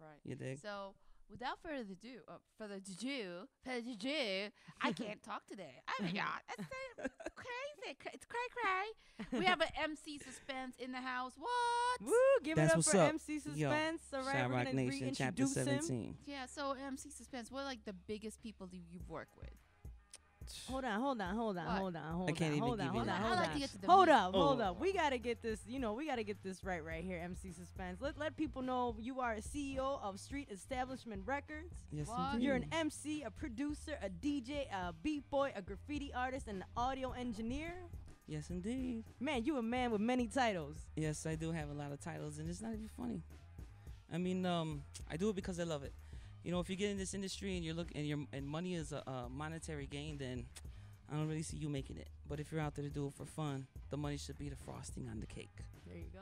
Right. You dig? So without further ado, I can't talk today. Oh my god, that's so crazy. It's cray cray. We have an MC Suspense in the house. What? Woo! Give That's it up what's for up. MC Yo, Suspense. All right, we're Shyrock gonna Nation, Chapter reintroduce him. 17. Yeah. So MC Suspense. What are like the biggest people that you've worked with? Hold on. What? I can't even give you that. I like to get to the Hold meat. up. Oh. We gotta get this. We gotta get this right here. MC Suspense. Let people know you are a CEO of Street Establishment Records. Yes, What? indeed. You're an MC, a producer, a DJ, a beat boy, a graffiti artist, and an audio engineer. Yes, indeed. Man, you a man with many titles. Yes, I do have a lot of titles, and it's not even funny. I mean, I do it because I love it. You know, if you get in this industry and you're and money is a monetary gain, then I don't really see you making it. But if you're out there to do it for fun, the money should be the frosting on the cake. There you go.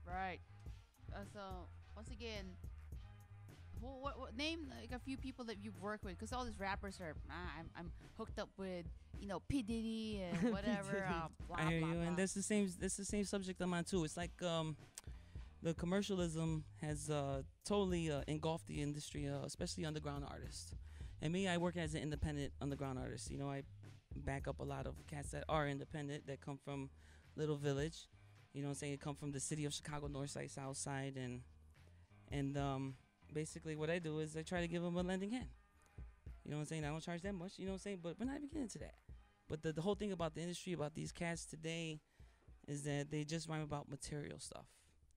Right. So once again, what name like a few people that you've worked with? Because all these rappers are, I'm hooked up with, P Diddy and whatever. Blah, I hear blah, you, blah. and that's the same subject I'm on too. It's like the commercialism has totally engulfed the industry, especially underground artists. And me, I work as an independent underground artist. You know, I back up a lot of cats that are independent, that come from Little Village. You know what I'm saying? Come from the city of Chicago, North Side, South Side. And basically what I do is I try to give them a lending hand. You know what I'm saying? I don't charge that much, you know what I'm saying? But we're not even getting into that. But the whole thing about the industry, about these cats today, is that they just rhyme about material stuff.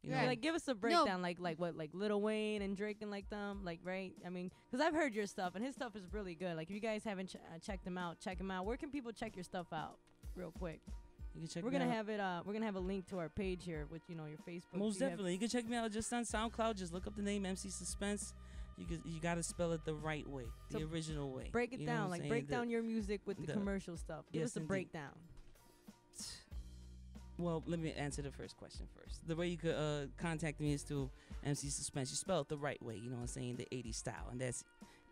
You know? Right. Like, give us a breakdown, like what, like Lil Wayne and Drake and like them, like, right? I mean, because I've heard your stuff, and his stuff is really good. Like, if you guys haven't checked him out, check him out. Where can people check your stuff out, real quick? You can check We're me gonna out. have it. We're gonna have a link to our page here with your Facebook. Most You have- definitely. You can check me out just on SoundCloud. Just look up the name Emcee Suspense. You got to spell it the right way, the So original way. break it You know what down, I'm like saying? break down your music with the the- commercial stuff. Give yes, us a indeed. breakdown. Well, let me answer the first question first. The way you could contact me is through MC Suspense. You spell it the right way, you know what I'm saying, the 80s style. And that's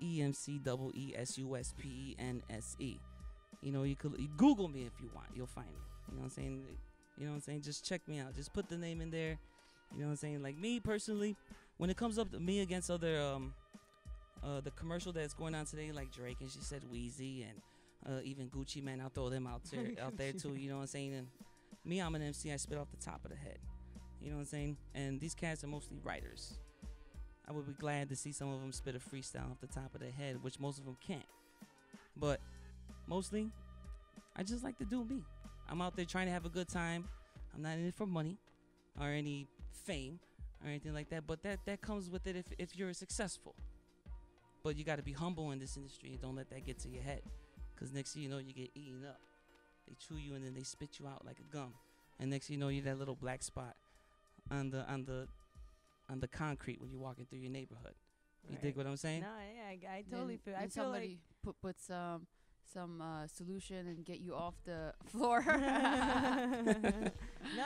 EMCEESUSPENSE. You know, you Google me if you want. You'll find me. You know what I'm saying? You know what I'm saying? Just check me out. Just put the name in there. You know what I'm saying? Like me personally, when it comes up to me against other the commercial that's going on today, like Drake, and she said Wheezy, and even Gucci Man, I'll throw them out there too. You know what I'm saying? And me, I'm an MC. I spit off the top of the head. You know what I'm saying? And these cats are mostly writers. I would be glad to see some of them spit a freestyle off the top of their head, which most of them can't. But mostly, I just like to do me. I'm out there trying to have a good time. I'm not in it for money or any fame or anything like that. But that comes with it if you're successful. But you got to be humble in this industry. Don't let that get to your head. Because next thing you know, you get eaten up. They chew you and then they spit you out like a gum. And next thing you know, you're that little black spot on the concrete when you're walking through your neighborhood. You dig what I'm saying? No, yeah, I totally feel. I Then feel like somebody put some solution and get you off the floor. no,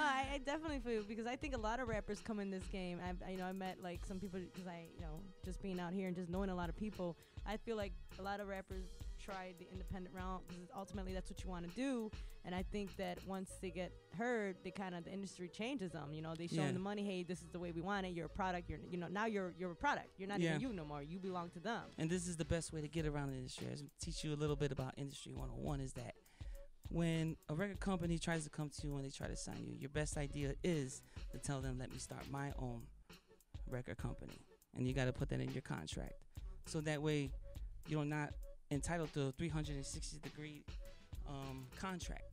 I definitely feel, because I think a lot of rappers come in this game. I met like some people, because I just being out here and just knowing a lot of people. I feel like a lot of rappers try the independent route because ultimately that's what you want to do. And I think that once they get heard, the industry changes them. They show them the money. Hey, this is the way we want it. You're a product. Now you're a product. You're not even you no more. You belong to them. And this is the best way to get around the industry. I teach you a little bit about industry 101 is that when a record company tries to come to you and they try to sign you, your best idea is to tell them, let me start my own record company. And you got to put that in your contract. So that way you're not entitled to a 360-degree contract,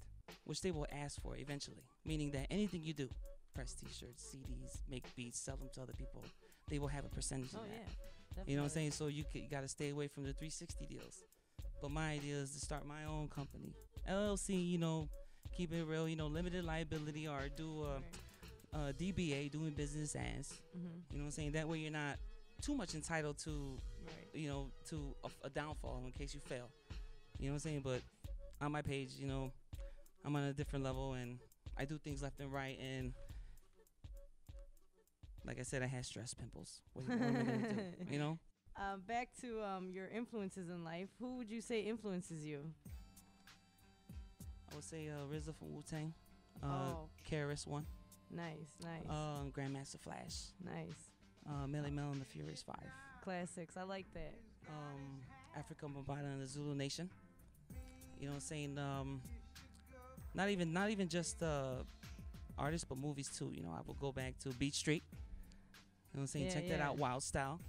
which they will ask for eventually. Meaning that anything you do, press t-shirts, CDs, make beats, sell them to other people, they will have a percentage of that. Definitely. You know what I'm saying? So you got to stay away from the 360 deals. But my idea is to start my own company. LLC, keep it real, limited liability, or do DBA, doing business as. You know what I'm saying? That way you're not too much entitled to, to a downfall in case you fail. You know what I'm saying? But on my page, I'm on a different level and I do things left and right. And like I said, I had stress pimples. What am I gonna do? Back to your influences in life. Who would you say influences you? I would say RZA from Wu-Tang. Oh. KRS-One. Nice. Grandmaster Flash. Nice. Melly Mel and the Furious Five. Classics. I like that. Africa Mabata and the Zulu Nation. You know what I'm saying? Not even just artists, but movies too. You know, I will go back to Beach Street. You know what I'm saying? Yeah, Check that yeah. out, Wild Style.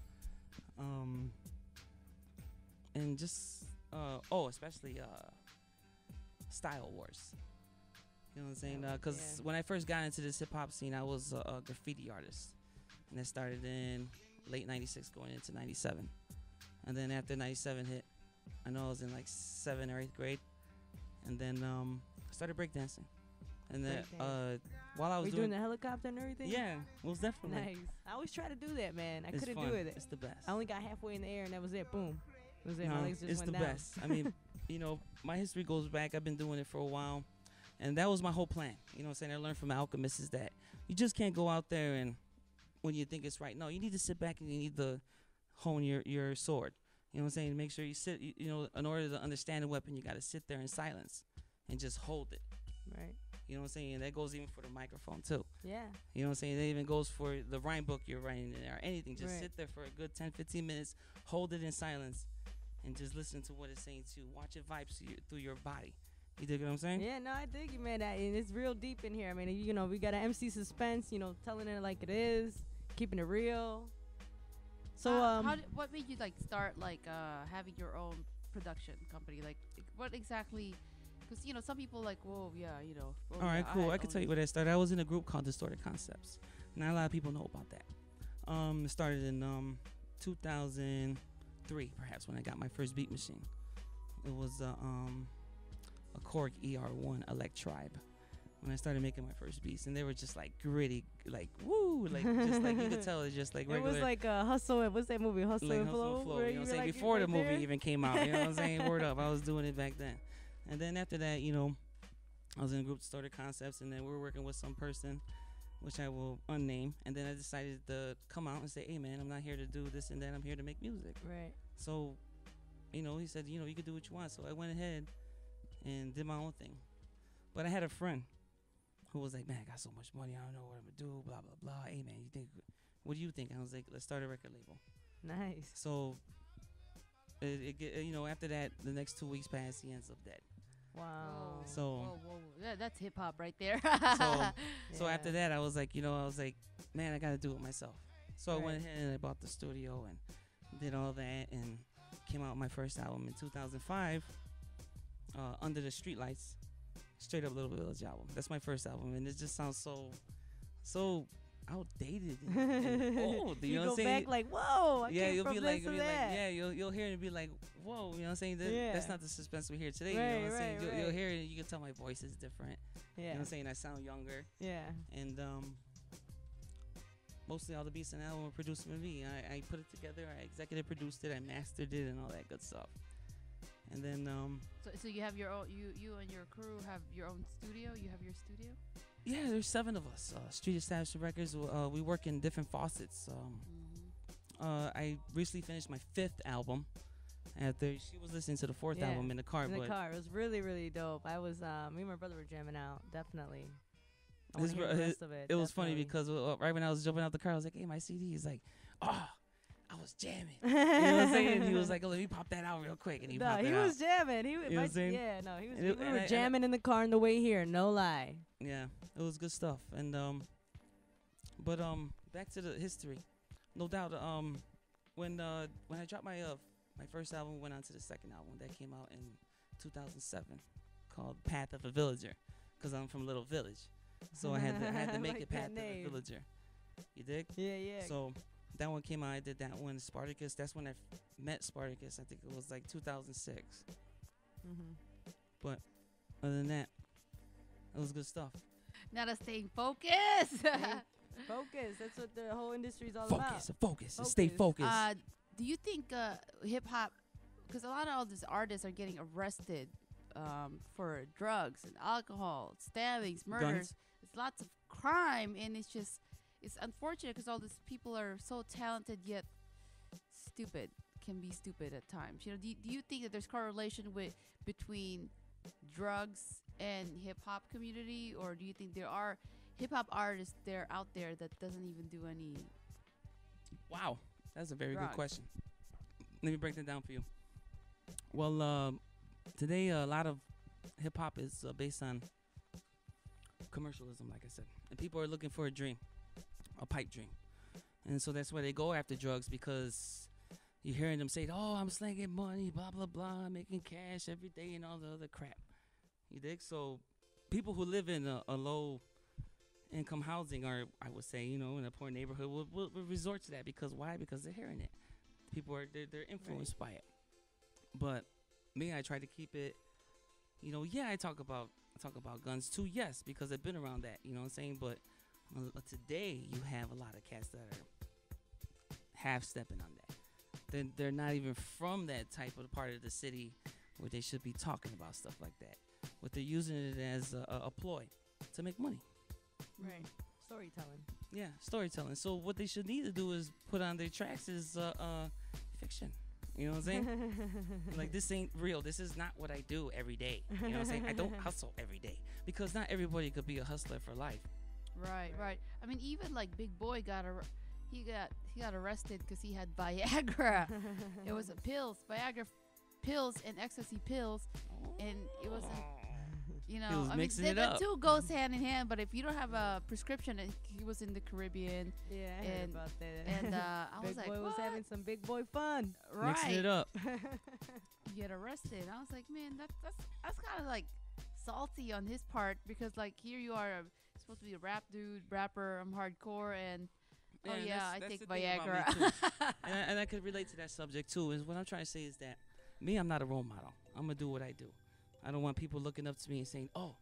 And just especially Style Wars. You know what I'm saying? Because Yeah. when I first got into this hip hop scene, I was a graffiti artist, and that started in late '96, going into '97. And then after '97 hit, I know I was in like 7th or 8th grade, and then I started breakdancing. And then Breakdance. while I Were was you doing the helicopter and everything? yeah, most definitely. Nice. I always try to do that, man. I It's couldn't fun. do it. It's the best. I only got halfway in the air and that was it. Boom. That was it. My No, legs just it's went the down. best. I mean, you know, my history goes back. I've been doing it for a while, and that was my whole plan. You know what I'm saying? I learned from alchemists is that you just can't go out there and when you think it's right. No, you need to sit back and you need to hone your sword. You know what I'm saying? Make sure you sit. You know, in order to understand a weapon, you got to sit there in silence and just hold it. Right. You know what I'm saying? And that goes even for the microphone too. Yeah. You know what I'm saying? That even goes for the rhyme book you're writing in there or anything. Just Right. sit there for a good 10, 15 minutes, hold it in silence, and just listen to what it's saying to you. Watch it vibe through your body. You dig what I'm saying? Yeah, no, I dig you, man. And it's real deep in here. I mean, you know, we got an Emcee Suspense, you know, telling it like it is, keeping it real. So, what made you like start like having your own production company? Like, what exactly? Because you know, some people like, whoa, yeah, you know. Oh, All right, yeah, cool. I own can tell you this. where that started. I was in a group called Distorted Concepts. Not a lot of people know about that. It started in 2003, perhaps, when I got my first beat machine. It was a Korg ER1 Elect Tribe. When I started making my first beats, and they were just like gritty, like woo, like just like you could tell it's just like it regular. was like Hustle. What's that movie? Hustle like and Hustle Flow. and Flow. where You know what I'm were saying? like, Before the right movie there? even came out. You know what I'm saying? Word up. I was doing it back then. And then after that, you know, I was in a group that started Concepts, and then we were working with some person, which I will unname. And then I decided to come out and say, hey, man, I'm not here to do this and that. I'm here to make music. Right. So, you know, he said, you know, you can do what you want. So I went ahead and did my own thing. But I had a friend who was like, man, I got so much money. I don't know what I'm going to do, blah, blah, blah. Hey, man, what do you think? I was like, let's start a record label. Nice. So, you know, after that, the next 2 weeks passed, he ends up dead. Wow. So- whoa. Yeah, that's hip hop right there. So after Yeah. that, I was like, man, I got to do it myself. So I Right. went ahead and I bought the studio and did all that and came out with my first album in 2005, Under the Streetlights, straight up Little Village album. That's my first album, and it just sounds so outdated and old. You know what go I'm saying? back like, whoa. I Yeah, came you'll from be this like, to that. yeah, you'll hear it and be like, whoa, you know what I'm saying? That's Yeah. not the Suspense we hear today. You know Right, what I'm saying? right, You'll right. hear it and you can tell my voice is different. You know Yeah. what I'm saying? I sound younger. Yeah. And mostly all the beats on the album were produced by me. I put it together, I executive produced it, I mastered it, and all that good stuff. And then, So you have your own. You and your crew have your own studio. You have your studio. yeah, there's 7 of us. Street Established Records. We work in different faucets. I recently finished my 5th album. After she was listening to the 4th Yeah, album in the car, In the but car. It was really, really dope. I was, me and my brother were jamming out. Definitely. I His wanna hear bro- the his- rest of it. it was funny definitely. because right when I was jumping out the car, I was like, "Hey, my CD." He's like, "Oh, I was jamming." You know what I'm saying? And he was like, "Oh, let me pop that out real quick," and he No, popped he it was out. jamming. He was, You know what I'm saying? yeah, no, he was. And it- We and were I- jamming in the car on the way here. No lie. Yeah, it was good stuff. And but back to the history. No doubt. When I dropped my first album, went on to the second album that came out in 2007, called Path of a Villager, because I'm from Little Village, so I had to make Like it that Path of a name. Villager. You dig? Yeah, yeah. So that one came out. I did that one. Spartacus. That's when I met Spartacus. I think it was like 2006. Mm-hmm. Other than that, it was good stuff. Now to staying focused. Focus. That's what the whole industry is all Focus. Stay Focus. focused. Do you think hip hop? Because a lot of all these artists are getting arrested for drugs and alcohol, stabbings, murders. It's lots of crime, and it's unfortunate because all these people are so talented yet stupid. Can be stupid at times. You know, do you think that there's correlation between drugs and hip hop community, or do you think there are hip hop artists there out there that doesn't even do any Wow, that's a very good Drugs. question. Let me break that down for you. Well, today a lot of hip hop is based on commercialism, like I said, and people are looking for a dream, a pipe dream, and so that's why they go after drugs because you're hearing them say, "Oh, I'm slanging money, blah blah blah, making cash every day, and all the other crap." You dig? So people who live in a low income housing, or I would say, in a poor neighborhood, will resort to that because why? Because they're hearing it. People are they're influenced by it. But me, I try to keep it. Yeah, I talk about guns too. Yes, because I've been around that. You know what I'm saying? But today you have a lot of cats that are half stepping on that. They're not even from that type of part of the city where they should be talking about stuff like that. But they're using it as a ploy to make money. Right. Storytelling. Yeah, storytelling. So what they should need to do is put on their tracks is fiction. You know what I'm saying? Like, this ain't real. This is not what I do every day. You know what I'm saying? I don't hustle every day because not everybody could be a hustler for life. Right. I mean, even like Big Boy he got arrested because he had Viagra. It was Viagra pills and ecstasy pills, and it was. He was mixing it the up. two goes hand in hand, but if you don't have a prescription, he was in the Caribbean. Yeah, I heard about that. And I was like, Big Boy was what? having some big boy fun. Right. Mixing it up. You get arrested. I was like, man, that's kind of like salty on his part because like here you are supposed to be a rapper. I'm hardcore, and I that's take the thing about Viagra. me, too. and I could relate to that subject too. Is what I'm trying to say is that me, I'm not a role model. I'm gonna do what I do. I don't want people looking up to me and saying, "Oh,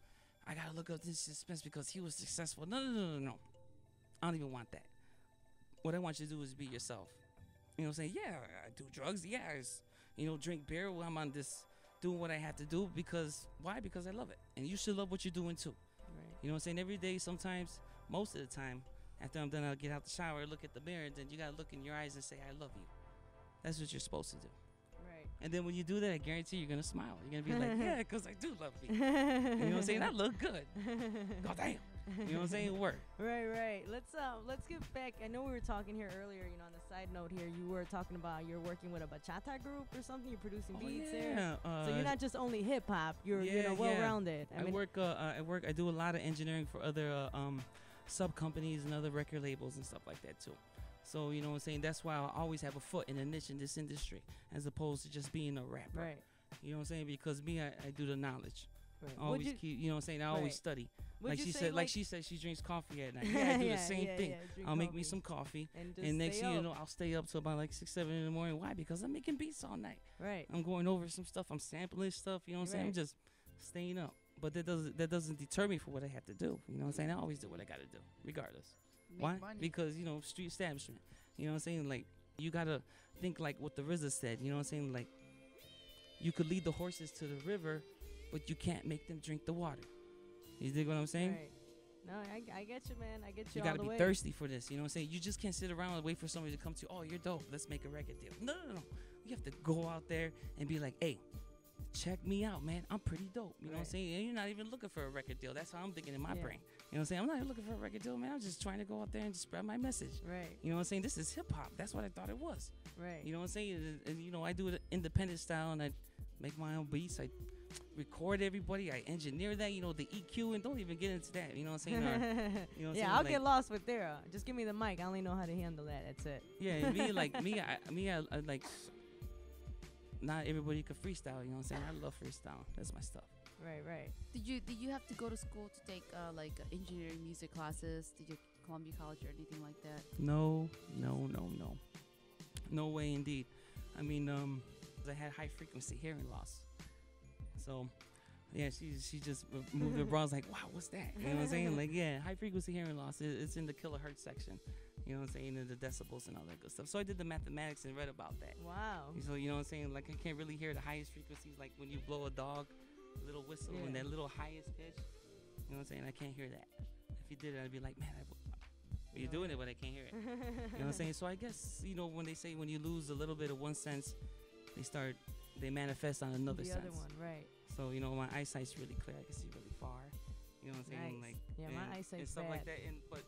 I gotta look up this Suspense because he was successful." No. I don't even want that. What I want you to do is be yourself. You know what I'm saying? Yeah, I do drugs. Yeah, drink beer while I'm on this, doing what I have to do because why? Because I love it, and you should love what you're doing too. Right. You know what I'm saying? Every day, sometimes, most of the time, after I'm done, I'll get out the shower, look at the mirror, and then you gotta look in your eyes and say, "I love you." That's what you're supposed to do. Right. And then when you do that, I guarantee you're gonna smile. You're gonna be like, "Yeah, because I do love me." You know what I'm saying? I look good. God damn. You know what I'm saying? Work. Right. Let's get back. I know we were talking here earlier. On the side note here, you were talking about you're working with a bachata group or something. You're producing beats there. So you're not just only hip hop. You're well-rounded. I do a lot of engineering for other sub companies and other record labels and stuff like that too. So you know what I'm saying? That's why I always have a foot in a niche in this industry, as opposed to just being a rapper. Right. You know what I'm saying? Because me, I do the knowledge. Right. I always keep. You know what I'm saying? I always study. Like she said, she drinks coffee at night. Yeah, I do the same thing. Yeah, I'll make me some coffee, and next thing you know, I'll stay up till about like 6, 7 in the morning. Why? Because I'm making beats all night. Right. I'm going over some stuff. I'm sampling stuff. You know what I'm saying? I'm just staying up. But that doesn't deter me for what I have to do. You know what I'm saying? I always do what I got to do, regardless. Why? Money. Because street establishment. You know what I'm saying? Like, you gotta think like what the RZA said. You know what I'm saying? Like, you could lead the horses to the river, but you can't make them drink the water. You dig what I'm saying? Right. No, I get you, man. I get you. You gotta be thirsty for this. You know what I'm saying? You just can't sit around and wait for somebody to come to you. Oh, you're dope. Let's make a record deal. No. You have to go out there and be like, hey, check me out, man. I'm pretty dope. You know what I'm saying? And you're not even looking for a record deal. That's how I'm thinking in my brain. You know what I'm saying? I'm not even looking for a record deal, man. I'm just trying to go out there and just spread my message. Right. You know what I'm saying? This is hip hop. That's what I thought it was. Right. You know what I'm saying? And I do it independent style, and I make my own beats. I record everybody. I engineer that, the EQ, and don't even get into that. You know what I'm saying? You know what I'm saying? I'll get lost with there. Just give me the mic. I only know how to handle that. That's it. Yeah, I like. Not everybody could freestyle. You know what I'm saying? I love freestyle. That's my stuff. Right. Did you have to go to school to take engineering music classes? Did you Columbia College or anything like that? No. No way, indeed. I mean, I had high frequency hearing loss. So, yeah, she just moved her brows like, wow, what's that? You know what I'm saying? Like, yeah, high frequency hearing loss. It's in the kilohertz section. You know what I'm saying? And the decibels and all that good stuff. So I did the mathematics and read about that. Wow. So you know what I'm saying? Like, I can't really hear the highest frequencies, like when you blow a dog, little whistle, and that little highest pitch. You know what I'm saying? I can't hear that. If you did it, I'd be like, man, you're doing it, but I can't hear it. You know what I'm saying? So I guess, when they say when you lose a little bit of one sense, they manifest on another sense. The other one, right. So, my eyesight's really clear. I can see really far. You know what I'm saying? Nice. Like, my eyesight's and stuff bad. like that. But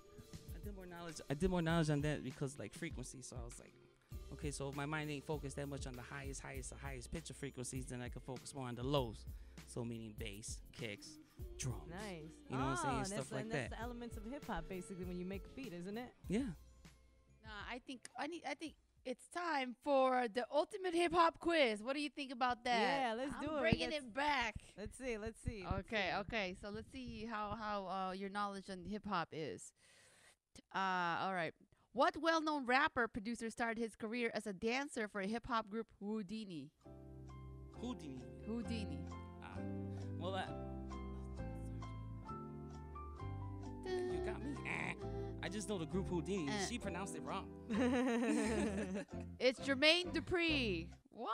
I did more knowledge on that because like frequency. So I was like, okay, so if my mind ain't focused that much on the highest pitch of frequencies, then I can focus more on the lows. So meaning bass, kicks, drums. Nice. You know what I'm saying? Stuff like that. That's the elements of hip hop, basically, when you make a beat, isn't it? Yeah. Nah, I think it's time for the ultimate hip hop quiz. What do you think about that? Yeah, let's do it. Bringing it back. Let's see. Okay. So let's see how your knowledge on hip hop is. All right. What well-known rapper producer started his career as a dancer for a hip hop group Houdini? Houdini. Well, you got me. I just know the group Houdini. She pronounced it wrong. It's Jermaine Dupri. What?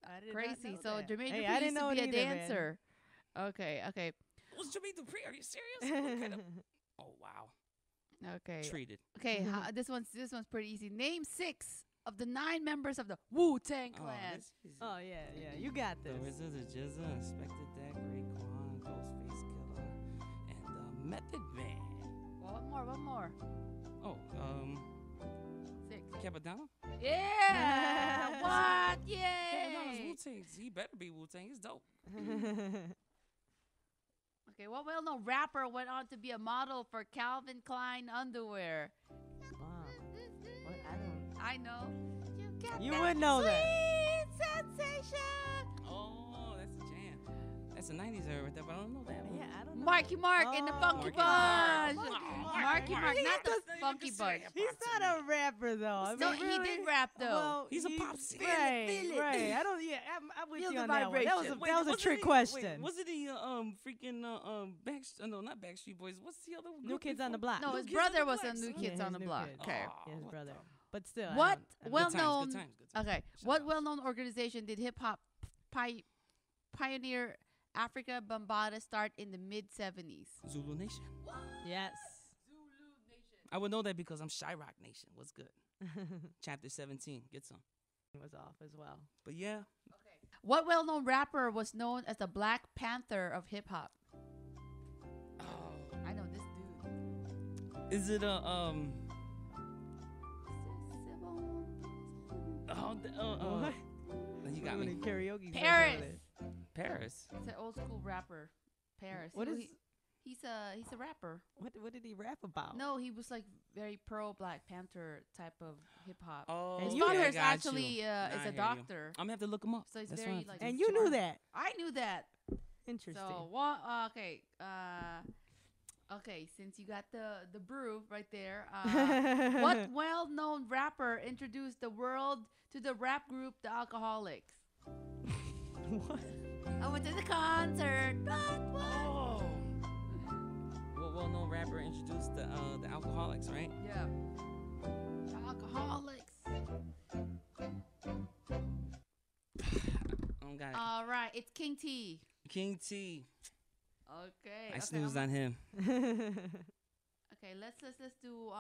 I did Crazy. not know So that. Jermaine Hey, Dupri I didn't used know to be it a either, man. dancer. Okay. Was Jermaine Dupri? Are you serious? What kind of- Oh wow. Okay. Treated. Okay. This one's pretty easy. Name 6 of the 9 members of the Wu-Tang Oh, Clan. this is Oh, yeah. You got the this. RZA, the Jizza, Inspector Deck, Raekwon, Ghostface Killer, and Method Man. One more. Oh, 6. Capadonna? Yeah. What? Capadonna's Yay. Wu-Tang. He better be Wu-Tang. He's dope. Okay. What well-known rapper went on to be a model for Calvin Klein underwear? Wow. What? I don't. I know. You would know that. Sweet sensation. Oh, that's a jam. That's a 90s era right there, but I don't know that one. Yeah, I don't know. Marky Mark and the Oh, Funky Marky Bunch. Mark. Marky Mark, not the He Funky just Bunch. said He's not a rapper though. I mean, No, he really? did rap though. Well, He's a he- pop singer. Right. I don't. Yeah, I'm with Feel you the on that one. That was a vibration. that was a wasn't trick he- question. Wait, wasn't he freaking no, not Backstreet Boys. What's the other New group Kids on the before? Block. no, New his Kids on brother the was Block, on New son. Kids Yeah, on his the New Block. Kids. Okay. Yeah, his what brother. the- But still, I What don't- I don't- well-known? Good times, good times. Okay. Shout What outs. well-known organization did hip hop pioneer Africa Bambaataa start in the mid-70s? Zulu Nation. Yes. I would know that because I'm Shyrock Nation. What's good? Chapter 17. Get some. Was off as well. But yeah. What well-known rapper was known as the Black Panther of hip hop? Oh. I know this dude. Is it a What? You got When me. he karaoke. Paris. Paris. It's an old school rapper. Paris. What You know, is- he's a rapper. What did he rap about? No, he was like very pro Black Panther type of hip hop. Oh, And His you- father I is got actually you. is Now I a hear you. doctor. I'm gonna have to look him up. So he's That's very fine. like. And you knew smart. that. I knew that. Interesting. So what? Okay. Okay. Since you got the brew right there, what well-known rapper introduced the world to the rap group The Alcoholics? What? I went to the concert. What? Oh. What well-known rapper introduced the Alcoholics, right? Yeah. The Alcoholics. I don't got it. All right. It's King T. King T. Okay. I okay, snoozed on him. Okay, let's do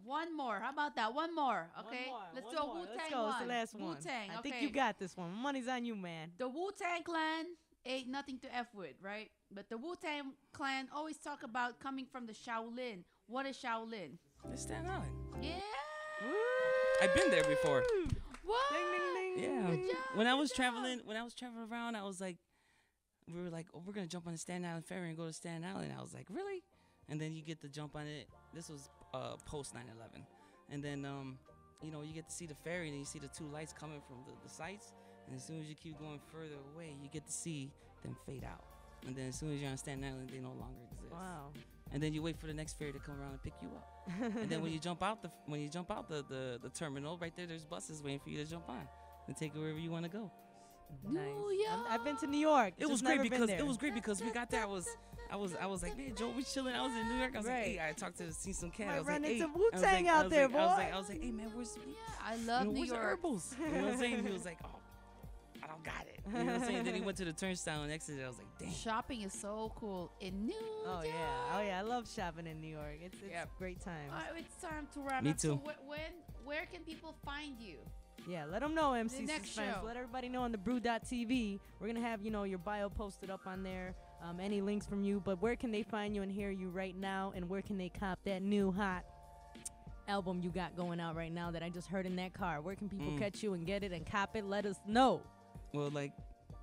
one more. How about that? One more. Okay. Let's do a Wu-Tang Let's go. one. It's the last one. Wu-Tang. I okay. think you got this one. Money's on you, man. The Wu-Tang Clan ain't nothing to F with, right? But the Wu-Tang Clan always talk about coming from the Shaolin. What is Shaolin? It's Staten Island. Yeah. I've been there before. What? Ding, ding, ding. Yeah. Good job, When I was good job. traveling around, I was like, we were like, oh, we're gonna jump on the Staten Island ferry and go to Staten Island. I was like, really? And then you get to jump on it. This was post 9/11, and then you get to see the ferry, and you see the two lights coming from the sights. And as soon as you keep going further away, you get to see them fade out. And then as soon as you're on Staten Island, they no longer exist. Wow. And then you wait for the next ferry to come around and pick you up. And then when you jump out the terminal, right there's buses waiting for you to jump on and take you wherever you want to go. Nice. New York. I've been to New York. It was just great never been because there. we got there. I was like, man, Joe, we chilling. I was in New York. I was like, hey, I talked to see some cat. Might I was run like, hey, into I was Wu-Tang out there, boy. I was like, hey, man, where's Yeah, I love New where's the York. herbals? You know what I'm saying? He was like, oh, I don't got it. You know what I'm saying? Then he went to the turnstile and exited. I was like, damn. Shopping is so cool in New Oh York. yeah. I love shopping in New York. It's Yep. great time. All right, it's time to wrap Me up. So too. where can people find you? Yeah, let them know, MC The next Suspense. show. Let everybody know on the brew.tv. We're going to have, your bio posted up on there. any links from you. But where can they find you and hear you right now? And where can they cop that new hot album you got going out right now that I just heard in that car? Where can people catch you and get it and cop it? Let us know. Well, like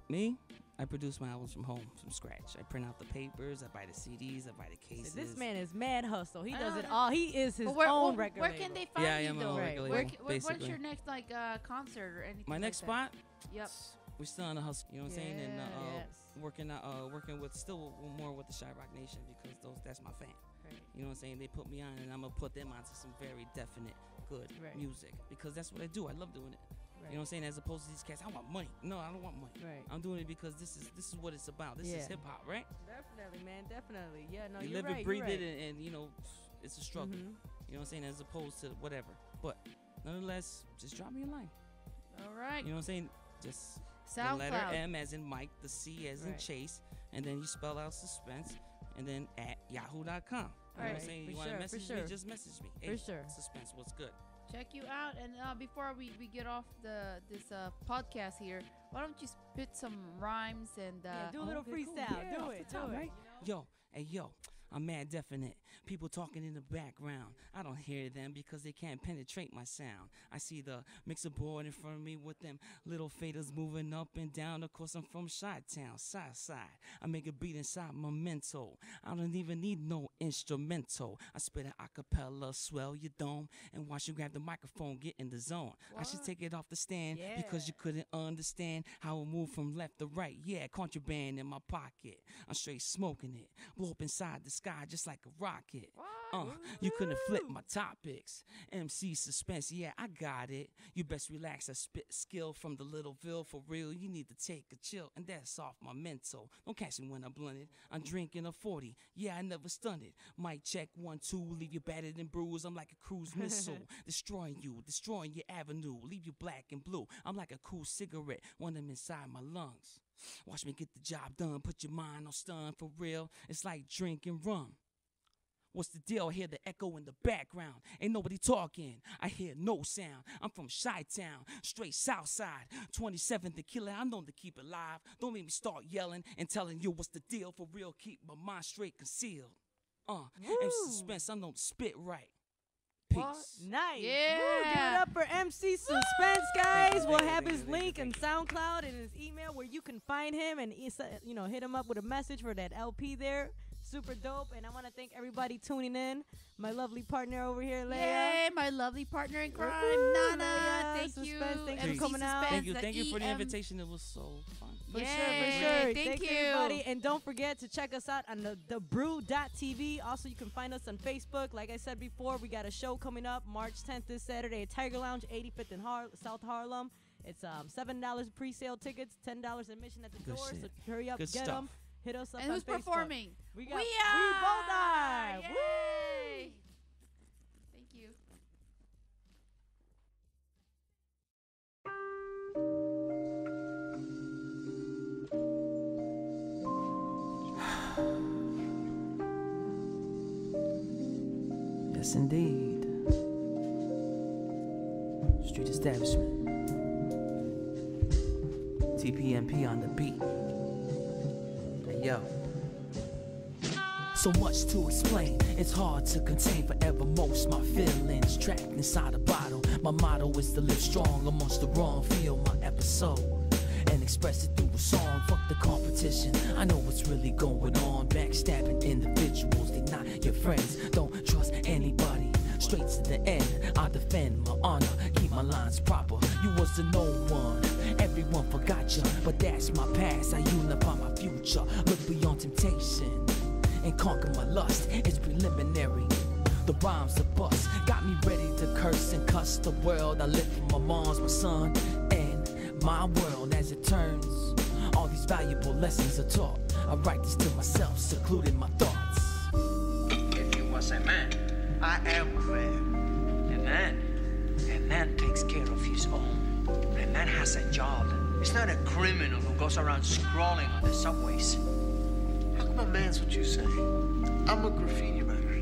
me, I produce my albums from home, from scratch. I print out the papers, I buy the CDs, I buy the cases. This man is mad hustle. He does it all. He is his own record Where label. can they find I you am though? a record Where label, what's basically. your next concert or anything? My like next that? spot? Yep. We're still on the hustle, you know what I'm saying? And Yes. working with still more with the Chirac Nation because that's my fan. Right. You know what I'm saying? They put me on and I'm gonna put them onto some very definite good Right. music because that's what I do. I love doing it. Right. You know what I'm saying? As opposed to these cats, I want money. No, I don't want money. Right. I'm doing it because this is what it's about. This is Yeah. hip hop, right? Definitely, man. Definitely. Yeah, no, You you're live right. it, breathe you're it, right. and you know, it's a struggle. Mhm. You know what I'm saying? As opposed to whatever. But nonetheless, just drop me a line. All right. You know what I'm saying? Just the letter SoundCloud. M as in Mike, the C as in Right. Chase, and then you spell out suspense, and then at yahoo.com. You know what I'm Right. saying? For You want to sure, message for me? sure. Just message me. For Hey, sure. Suspense, what's good? Check you out. And before we get off this podcast here, why don't you spit some rhymes and Yeah, do a little okay, cool. freestyle. Yeah, Do off it. the top, Do it. right? Yo, hey, yo. I'm mad definite. People talking in the background. I don't hear them because they can't penetrate my sound. I see the mixer board in front of me with them little faders moving up and down. Of course, I'm from Chi-Town, side side. I make a beat inside my mental. I don't even need no instrumental. I spit an acapella, swell your dome, and watch you grab the microphone, get in the zone. I should take it off the stand because you couldn't understand how it moved from left to right. Yeah, contraband in my pocket. I'm straight smoking it. Blow up inside the sky just like a rocket. You couldn't flip my topics. Emcee Suspense, yeah, I got it. You best relax. I spit skill from the Littleville. For real, you need to take a chill, and that's off my mental. Don't catch me when I'm blunted. I'm drinking a 40. Yeah, I never stunted. Mic check 1, 2, leave you battered and bruised. I'm like a cruise missile, destroying you, destroying your avenue. Leave you black and blue. I'm like a cool cigarette, one of them inside my lungs. Watch me get the job done. Put your mind on stun. For real, it's like drinking rum. What's the deal? I hear the echo in the background. Ain't nobody talking. I hear no sound. I'm from Chi-Town, straight south side. 27th to kill it. I'm known to keep it live. Don't make me start yelling and telling you what's the deal. For real, keep my mind straight concealed. Emcee Suspense, I'm known to spit right. Peace. Nice. Yeah. Woo, give it up for Emcee Suspense, guys. We'll have his Thank you, link thank and SoundCloud and his email where you can find him and hit him up with a message for that LP there. Super dope. And I want to thank everybody tuning in. My lovely partner over here, Leia. Yay, my lovely partner in crime, Woo, Nana. Leia, Thank Suspense, you. thank you for MC coming out. Suspense, Thank you for the EM. invitation. It was so fun. For Yay, sure. thank Thanks, you. everybody. And don't forget to check us out on the brew.tv. Also, you can find us on Facebook. Like I said before, we got a show coming up March 10th this Saturday at Tiger Lounge, 85th in South Harlem. It's $7 pre-sale tickets, $10 admission at the Good door. shit. So hurry up, Good get stuff. them. Hit us up And on who's Facebook. performing? We We got are. both are. Yay. Woo! Thank you. Yes, indeed. Street establishment. TPMP on the beat. Hey, yo. So much to explain, it's hard to contain forever most my feelings trapped inside a bottle. My motto is to live strong amongst the wrong, feel my episode and express it through a song. Fuck the competition, I know what's really going on. Backstabbing individuals, they not your friends. Don't trust anybody, straight to the end. I defend my honor, keep my lines proper. You was the no one, everyone forgot you, but that's my past. I unify my future, look beyond temptation and conquer my lust. It's preliminary. The rhymes are bust, got me ready to curse and cuss the world. I live for my mom's, my son, and my world as it turns. All these valuable lessons are taught. I write this to myself, secluding my thoughts. If you was a man, I am a man. a man takes care of his own. A man has a job. It's not a criminal who goes around scrawling on the subways. How come a man's what you say? I'm a graffiti writer.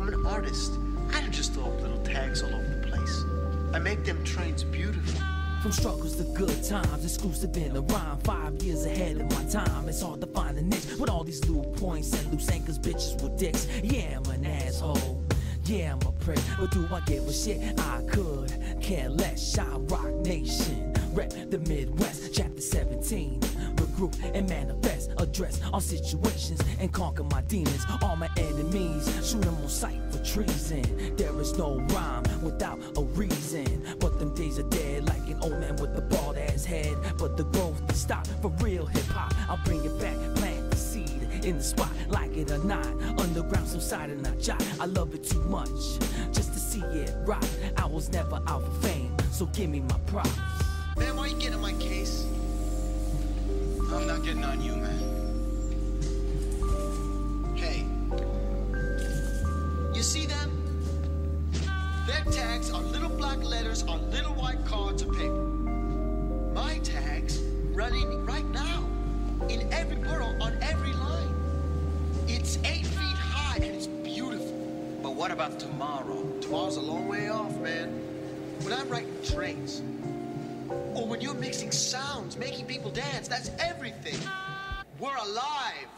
I'm an artist. I don't just throw up little tags all over the place. I make them trains beautiful. From struggles to good times, exclusive in a rhyme. 5 years ahead of my time. It's hard to find a niche with all these loose points and loose anchors, bitches with dicks. Yeah, I'm an asshole. Yeah, I'm a prick, but do I give a shit? I could care less. Shine Rock Nation, rep the Midwest, chapter 17. Regroup and manifest, address all situations and conquer my demons. All my enemies, shoot them on sight for treason. There is no rhyme without a reason. But them days are dead like an old man with a bald ass head. But the growth is stopped for real hip hop. I'll bring it back, plant the seed in the spot, like it or not. Underground, some side and not jot. I love it too much just to see it rock. I was never out for fame, so give me my props. Man, why you getting on my case? I'm not getting on you, man. Hey, you see them? Their tags are little black letters on little white cards of paper. My tags running right now in every borough on every line. It's 8 feet high and it's beautiful. But what about tomorrow? Tomorrow's a long way off, man. When I'm writing trains, or when you're mixing sounds, making people dance, that's everything. We're alive.